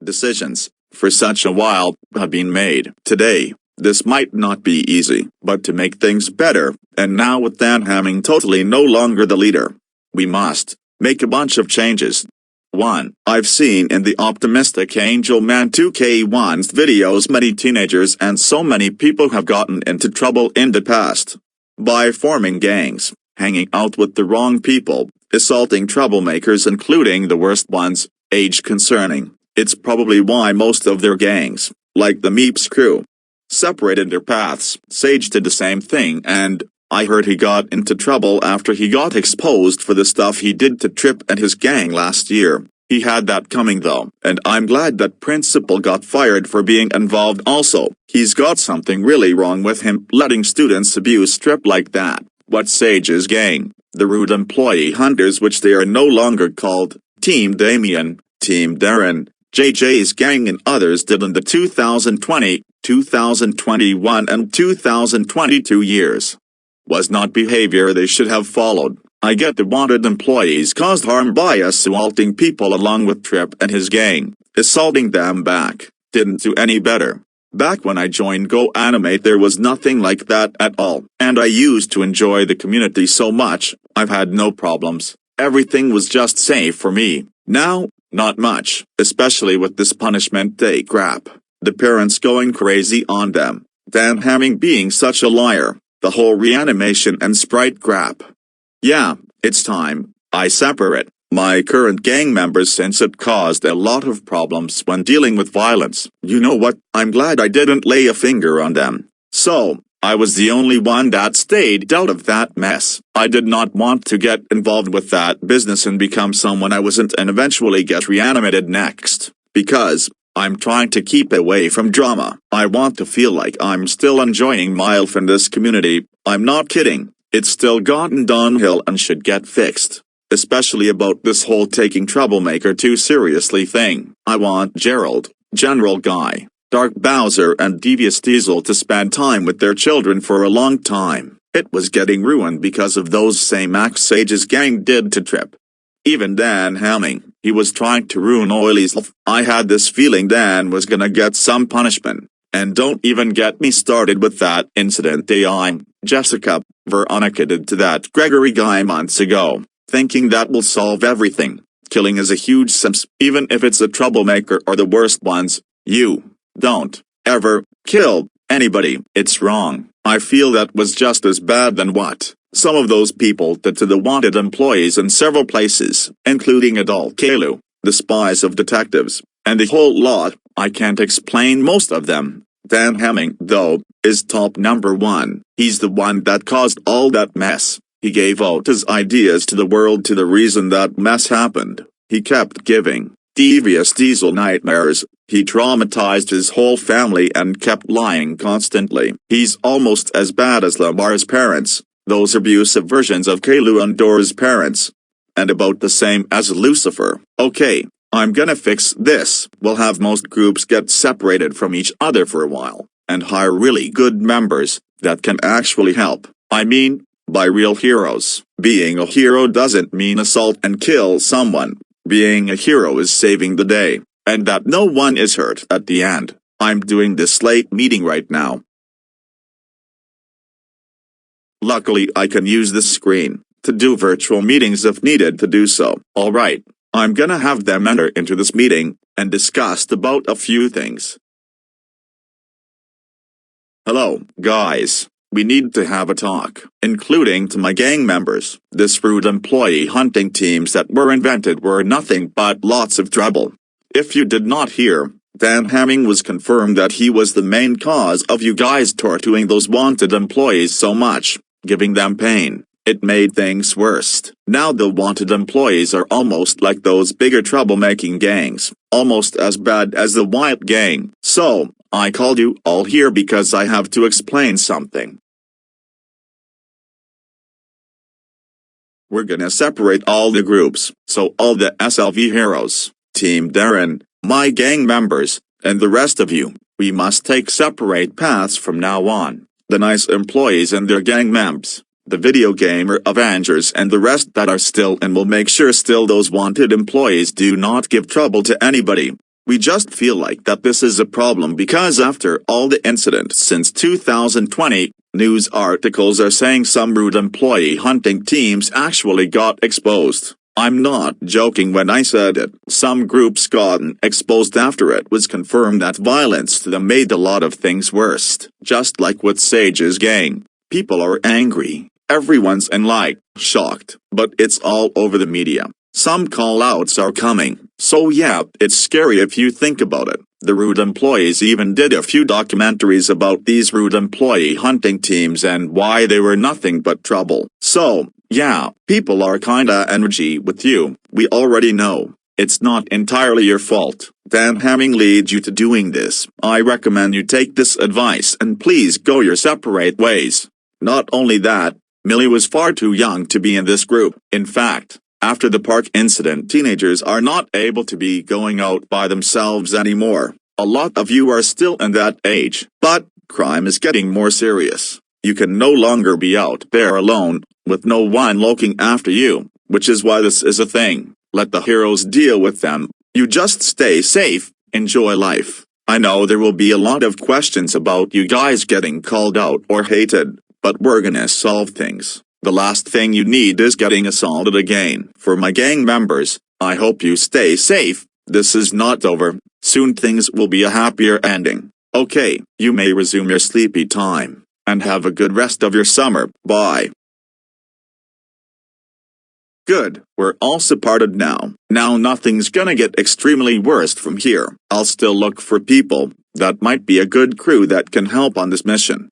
decisions, for such a while, have been made. Today, this might not be easy, but to make things better, and now with Dan Hamming totally no longer the leader, we must make a bunch of changes. 1. I've seen in the Optimistic Angel Man 2K1's videos many teenagers and so many people have gotten into trouble in the past by forming gangs, hanging out with the wrong people, assaulting troublemakers including the worst ones, age concerning. It's probably why most of their gangs, like the Meeps crew, separated their paths. Sage did the same thing, and I heard he got into trouble after he got exposed for the stuff he did to Trip and his gang last year. He had that coming though, and I'm glad that principal got fired for being involved also. He's got something really wrong with him letting students abuse Trip like that. What's Sage's gang? The Rude Employee Hunters, which they are no longer called Team Damien, Team Darren, JJ's gang and others did in the 2020, 2021 and 2022 years. Was not behavior they should have followed. I get the wanted employees caused harm by assaulting people along with Trip and his gang. Assaulting them back didn't do any better. Back when I joined Go Animate there was nothing like that at all, and I used to enjoy the community so much. I've had no problems. Everything was just safe for me. Now, not much, especially with this punishment day crap. The parents going crazy on them. Dan Hamming being such a liar. The whole reanimation and Sprite crap. Yeah, it's time I separate my current gang members since it caused a lot of problems when dealing with violence. You know what, I'm glad I didn't lay a finger on them. So, I was the only one that stayed out of that mess. I did not want to get involved with that business and become someone I wasn't and eventually get reanimated next. Because I'm trying to keep away from drama. I want to feel like I'm still enjoying my life in this community. I'm not kidding. It's still gotten downhill and should get fixed. Especially about this whole taking troublemaker too seriously thing. I want Gerald, General Guy, Dark Bowser and Devious Diesel to spend time with their children for a long time. It was getting ruined because of those same acts Sage's gang did to Trip. Even Dan Hamming, he was trying to ruin Oily's life. I had this feeling Dan was gonna get some punishment. And don't even get me started with that incident Jessica, Veronica did to that Gregory guy months ago, thinking that will solve everything. Killing is a huge sense, even if it's a troublemaker or the worst ones. You don't ever kill anybody. It's wrong. I feel that was just as bad than what some of those people did to the wanted employees in several places, including Adult Kalu, the spies of detectives, and the whole lot. I can't explain most of them. Dan Hamming, though, is top number one. He's the one that caused all that mess. He gave out his ideas to the world to the reason that mess happened. He kept giving Devious Diesel nightmares. He traumatized his whole family and kept lying constantly. He's almost as bad as Lamar's parents, those abusive versions of Kalu and Dora's parents. And about the same as Lucifer. Okay, I'm gonna fix this. We'll have most groups get separated from each other for a while, and hire really good members that can actually help. I mean, by real heroes. Being a hero doesn't mean assault and kill someone. Being a hero is saving the day, and that no one is hurt at the end. I'm doing this late meeting right now. Luckily I can use this screen to do virtual meetings if needed to do so. Alright, I'm gonna have them enter into this meeting, and discuss about a few things. Hello, guys. We need to have a talk, including to my gang members. This rude employee hunting teams that were invented were nothing but lots of trouble. If you did not hear, Dan Hamming was confirmed that he was the main cause of you guys torturing those wanted employees so much, giving them pain. It made things worse. Now the wanted employees are almost like those bigger troublemaking gangs, almost as bad as the White Gang. So, I called you all here because I have to explain something. We're gonna separate all the groups, so all the SLV heroes, Team Darren, my gang members, and the rest of you, we must take separate paths from now on. The nice employees and their gang members, the video gamer Avengers and the rest that are still and will make sure still those wanted employees do not give trouble to anybody. We just feel like that this is a problem because after all the incidents since 2020, news articles are saying some rude employee hunting teams actually got exposed. I'm not joking when I said it. Some groups got exposed after it was confirmed that violence to them made a lot of things worse. Just like with Sage's gang. People are angry. Everyone's shocked. But it's all over the media. Some call-outs are coming. So yeah, it's scary if you think about it. The rude employees even did a few documentaries about these rude employee hunting teams and why they were nothing but trouble. So, yeah, people are kinda energy with you. We already know. It's not entirely your fault. Dan Hamming leads you to doing this. I recommend you take this advice and please go your separate ways. Not only that, Millie was far too young to be in this group. In fact, after the park incident, teenagers are not able to be going out by themselves anymore. A lot of you are still in that age, but crime is getting more serious. You can no longer be out there alone, with no one looking after you, which is why this is a thing. Let the heroes deal with them. You just stay safe, enjoy life. I know there will be a lot of questions about you guys getting called out or hated, but we're gonna solve things. The last thing you need is getting assaulted again. For my gang members, I hope you stay safe. This is not over. Soon things will be a happier ending. Okay, you may resume your sleepy time. And have a good rest of your summer. Bye. Good, we're all separated now. Now nothing's gonna get extremely worse from here. I'll still look for people. That might be a good crew that can help on this mission.